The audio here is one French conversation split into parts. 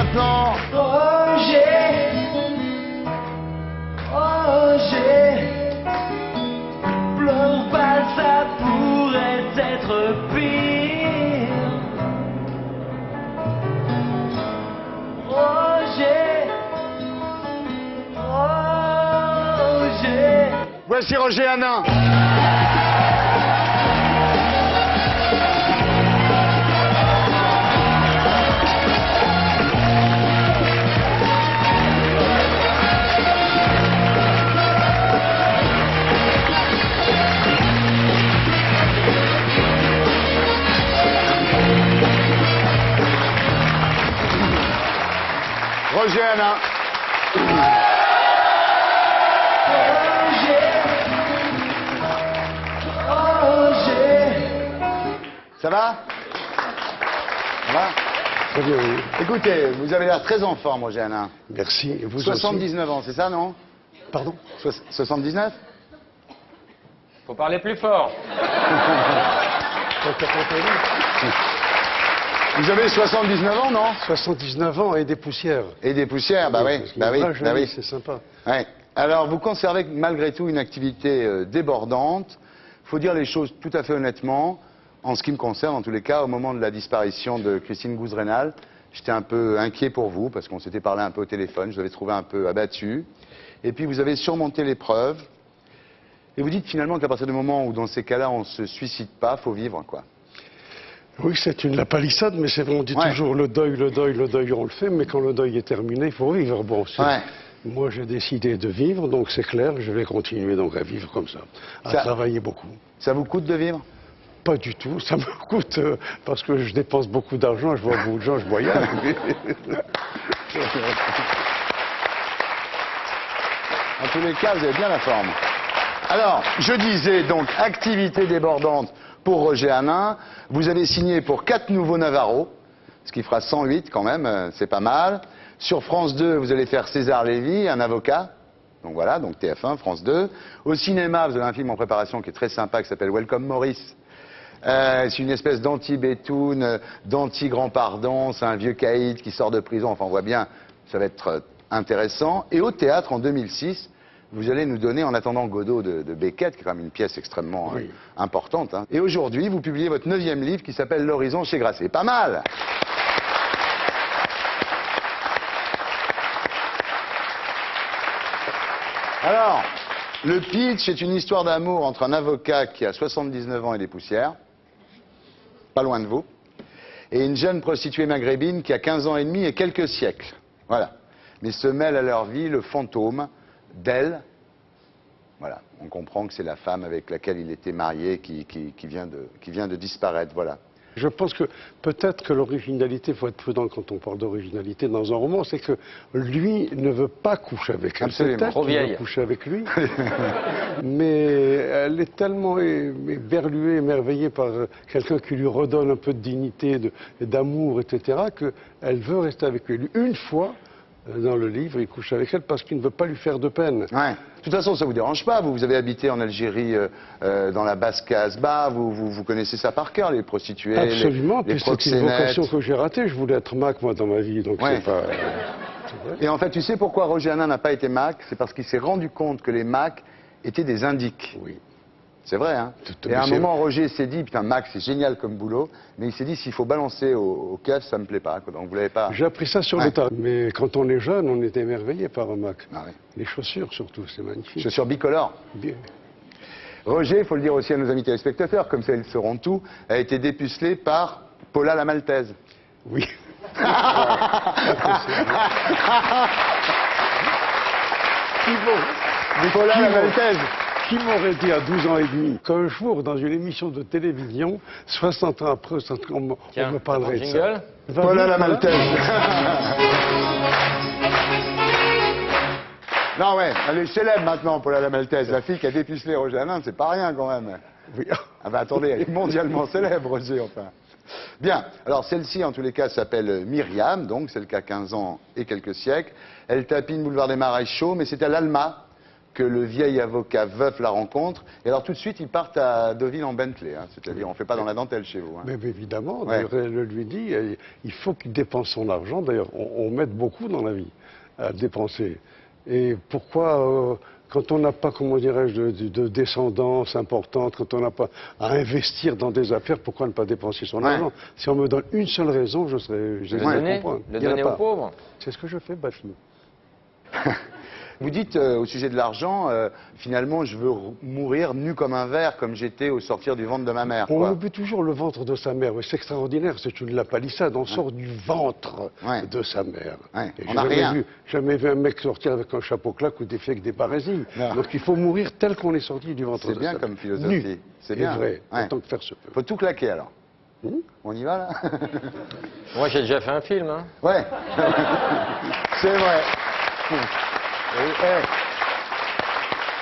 maintenant. Roger, Roger, pleure pas, ça pourrait être pire. Roger, Roger. Voici Roger Hanin. Roger Hanin. Ça va? Ça va? Très bien, oui. Écoutez, vous avez l'air très en forme, Roger Hanin. Merci. Et vous 79 ans, c'est ça, non? Pardon? 79? Faut parler plus fort. Vous avez 79 ans, non? 79 ans et des poussières. Et des poussières, bah oui, Parce qu'il bah oui, est bah rajeuni, oui. c'est sympa. Ouais. Alors, vous conservez malgré tout une activité débordante. Il faut dire les choses tout à fait honnêtement. En ce qui me concerne, en tous les cas, au moment de la disparition de Christine Gouze-Rénal, j'étais un peu inquiet pour vous, parce qu'on s'était parlé un peu au téléphone, je vous avais trouvé un peu abattu. Et puis vous avez surmonté l'épreuve. Et vous dites finalement qu'à partir du moment où, dans ces cas-là, on ne se suicide pas, il faut vivre, quoi. Oui, c'est la palissade, mais c'est vrai, on dit Ouais. toujours le deuil, le deuil, le deuil, on le fait, mais quand le deuil est terminé, il faut vivre. Bon, Ouais. moi j'ai décidé de vivre, donc c'est clair, je vais continuer donc à vivre comme ça, à travailler beaucoup. Ça vous coûte de vivre? Pas du tout, ça me coûte parce que je dépense beaucoup d'argent, je vois beaucoup de gens, je voyage. En tous les cas, vous avez bien la forme. Alors, je disais donc, activité débordante pour Roger Hanin. Vous avez signé pour 4 nouveaux Navarro, ce qui fera 108 quand même, c'est pas mal. Sur France 2, vous allez faire César Lévy, un avocat. Donc voilà, donc TF1, France 2. Au cinéma, vous avez un film en préparation qui est très sympa, qui s'appelle Welcome Maurice. C'est une espèce d'anti-Bétoun, d'anti-Grand Pardon. C'est un vieux caïd qui sort de prison. Enfin, on voit bien, ça va être intéressant. Et au théâtre, en 2006, vous allez nous donner En attendant Godot de Beckett, qui est quand même une pièce extrêmement importante. Hein. Et aujourd'hui, vous publiez votre 9e livre qui s'appelle L'Horizon chez Grasset. Pas mal! Alors, le pitch est une histoire d'amour entre un avocat qui a 79 ans et des poussières, pas loin de vous, et une jeune prostituée maghrébine qui a 15 ans et demi et quelques siècles. Voilà. Mais se mêle à leur vie le fantôme d'elle. Voilà. On comprend que c'est la femme avec laquelle il était marié qui vient de disparaître. Voilà. Je pense que peut-être que l'originalité, il faut être prudent quand on parle d'originalité dans un roman, c'est que lui ne veut pas coucher avec elle. Absolument. Peut-être Trop qu'il vieille. veut coucher avec lui, mais elle est tellement éberluée, émerveillée par quelqu'un qui lui redonne un peu de dignité, d'amour, etc., qu'elle veut rester avec lui. Une fois, dans le livre, il couche avec elle parce qu'il ne veut pas lui faire de peine. Ouais. De toute façon, ça vous dérange pas. Vous avez habité en Algérie, dans la basse Casbah. Vous connaissez ça par cœur, les prostituées, Absolument, les puis c'est une proxénètes. vocation que j'ai ratée. Je voulais être Mac, moi, dans ma vie, donc Ouais. c'est pas... Et en fait, tu sais pourquoi Roger Hanin n'a pas été Mac? C'est parce qu'il s'est rendu compte que les Mac étaient des indiques. Oui. C'est vrai, hein? Tout- Et à un c'est moment, Roger s'est dit, putain, Mac, c'est génial comme boulot, mais il s'est dit, s'il faut balancer au keuf, ça me plaît pas, quoi. Donc vous l'avez pas... J'ai appris ça sur Ouais. le tas. Mais quand on est jeune, on est émerveillé par un Mac. Ah ouais. Les chaussures, surtout, c'est magnifique. Chaussures bicolores. Bien. Roger, il faut le dire aussi à nos amis téléspectateurs, comme ça ils sauront tout, a été dépucelé par Paula la Maltaise. Oui. Paula la Maltaise. Qui m'aurait dit à 12 ans et demi qu'un jour, dans une émission de télévision, 60 ans après, on me parlerait de ça. Jingle. Paula la Maltaise. Non, ouais, elle est célèbre maintenant, Paula la Maltaise. La fille qui a dépucelé Roger Hanin, c'est pas rien quand même. Oui. Ah bah attendez, elle est mondialement célèbre, Roger, enfin. Bien, alors celle-ci, en tous les cas, s'appelle Myriam, donc celle qui a 15 ans et quelques siècles. Elle tapine boulevard des Maréchaux, mais c'est à l'Alma que le vieil avocat veuf la rencontre. Et alors tout de suite, ils partent à Deauville en Bentley. Hein. C'est-à-dire, on ne fait pas dans la dentelle chez vous. Hein. Mais évidemment, Ouais. d'ailleurs, elle lui dit, il faut qu'il dépense son argent. D'ailleurs, on m'aide beaucoup dans la vie à dépenser. Et pourquoi, quand on n'a pas, comment dirais-je, de descendance importante, quand on n'a pas à investir dans des affaires, pourquoi ne pas dépenser son Ouais. argent? Si on me donne une seule raison, je Le comprendre. Il y en a donner aux pas. pauvres. C'est ce que je fais, Bafi. Vous dites au sujet de l'argent, finalement, je veux mourir nu comme un verre, comme j'étais au sortir du ventre de ma mère. On Quoi. oublie toujours le ventre de sa mère. Ouais, c'est extraordinaire, c'est une la palissade. On sort du ventre Ouais. de sa mère. Ouais. Et On n'a rien. Jamais vu un mec sortir avec un chapeau claque ou des filles avec des barésilles. Non. Donc il faut mourir tel qu'on est sorti du ventre de C'est sa bien mère. comme philosophie. Nu. C'est Et bien. vrai, Ouais. autant que faire se peut. Faut tout claquer alors. On y va là? Moi, j'ai déjà fait un film. Hein. Ouais. C'est vrai.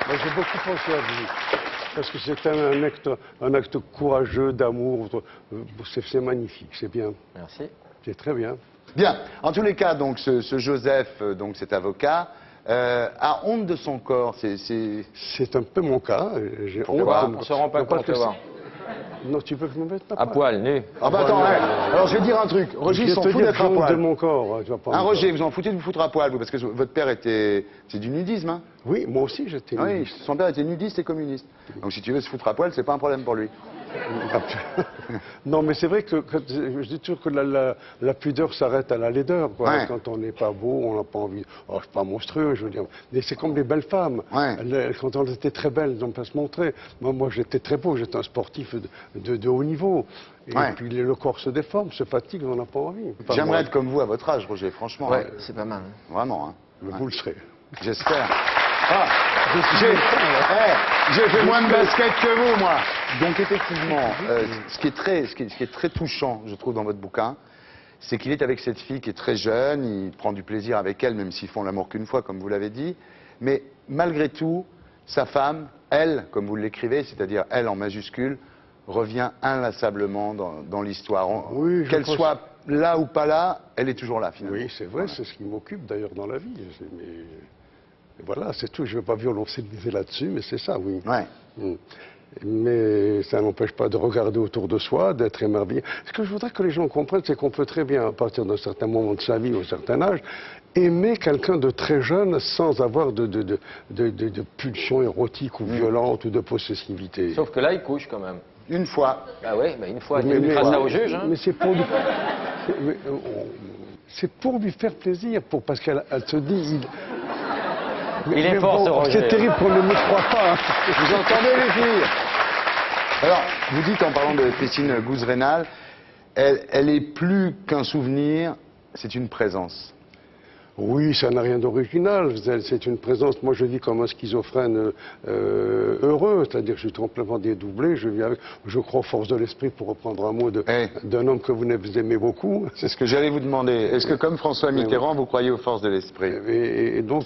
Moi, j'ai beaucoup pensé à vous. Parce que c'est un acte courageux, d'amour. C'est magnifique, c'est bien. Merci. C'est très bien. Bien. En tous les cas, donc, ce Joseph, donc cet avocat, a honte de son corps. C'est un peu mon cas. J'ai honte. Pourquoi de- On se rend pas non, parce compte, que tu vois. Non, tu peux me mettre À poil, nu. Ah bah attends, ouais. Alors je vais dire un truc. Roger, il s'en fout d'être à de poil. mon corps. Hein, tu vas pas Hein, me Roger, dire. vous en foutez de vous foutre à poil, vous, parce que votre père était... C'est du nudisme, hein? Oui, moi aussi j'étais. Ah oui, nudiste. son père était nudiste et communiste. Donc si tu veux se foutre à poil, c'est pas un problème pour lui. Non, mais c'est vrai que je dis toujours que la pudeur s'arrête à la laideur. Quoi. Ouais. Quand on n'est pas beau, on n'a pas envie. Oh, c'est pas monstrueux, je veux dire. Mais c'est comme les belles femmes. Ouais. Quand elles étaient très belles, elles n'ont pas se montrer. Moi j'étais très beau, j'étais un sportif de haut niveau. Et Ouais. puis le corps se déforme, se fatigue, on n'a pas envie. Enfin, J'aimerais moi, être comme vous à votre âge, Roger, franchement. Ouais, hein. c'est pas mal. Hein. Vraiment, hein. mais vous le serez. J'espère. Ah, j'ai fait moins de basket que vous, moi. Donc effectivement, ce qui est très touchant, je trouve, dans votre bouquin, c'est qu'il est avec cette fille qui est très jeune, il prend du plaisir avec elle, même s'ils font l'amour qu'une fois, comme vous l'avez dit. Mais malgré tout, sa femme, elle, comme vous l'écrivez, c'est-à-dire elle en majuscule, revient inlassablement dans l'histoire. Oui, je Qu'elle pense- soit là ou pas là, elle est toujours là, finalement. Oui, c'est vrai, c'est ce qui m'occupe d'ailleurs dans la vie. Mais voilà, c'est tout. Je ne vais pas violonceliser là-dessus, mais c'est ça, oui. Ouais. Mm. Mais ça n'empêche pas de regarder autour de soi, d'être émerveillé. Ce que je voudrais que les gens comprennent, c'est qu'on peut très bien, à partir d'un certain moment de sa vie, ou un certain âge, aimer quelqu'un de très jeune sans avoir de pulsion érotique ou violente ou de possessivité. Sauf que là, il couche quand même. Une fois. Ah oui, bah une fois, Mais- tu mais- feras ça au juge. Hein. Mais c'est pour lui... C'est pour lui faire plaisir, parce qu'elle se dit... Il est fort, ce Roger. C'est terrible qu'on ne me croit pas. Hein. Vous entendez, les filles? Alors, vous dites, en parlant de Christine Gouze-Rénal, elle est plus qu'un souvenir, c'est une présence. Oui, ça n'a rien d'original. C'est une présence. Moi, je vis comme un schizophrène heureux, c'est-à-dire que je suis complètement dédoublé. Je vis avec. Je crois aux forces de l'esprit, pour reprendre un mot d'un homme que vous aimez beaucoup. C'est ce que j'allais vous demander. Est-ce que, comme François Mitterrand, vous croyez aux forces de l'esprit? Et donc,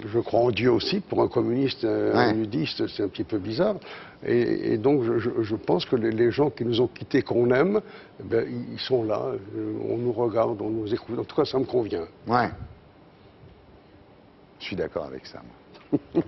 je crois en Dieu aussi. Pour un communiste, un nudiste, c'est un petit peu bizarre. Et donc, je pense que les gens qui nous ont quittés, qu'on aime, ben, ils sont là. On nous regarde, on nous écoute. En tout cas, ça me convient. Ouais. Je suis d'accord avec ça, moi.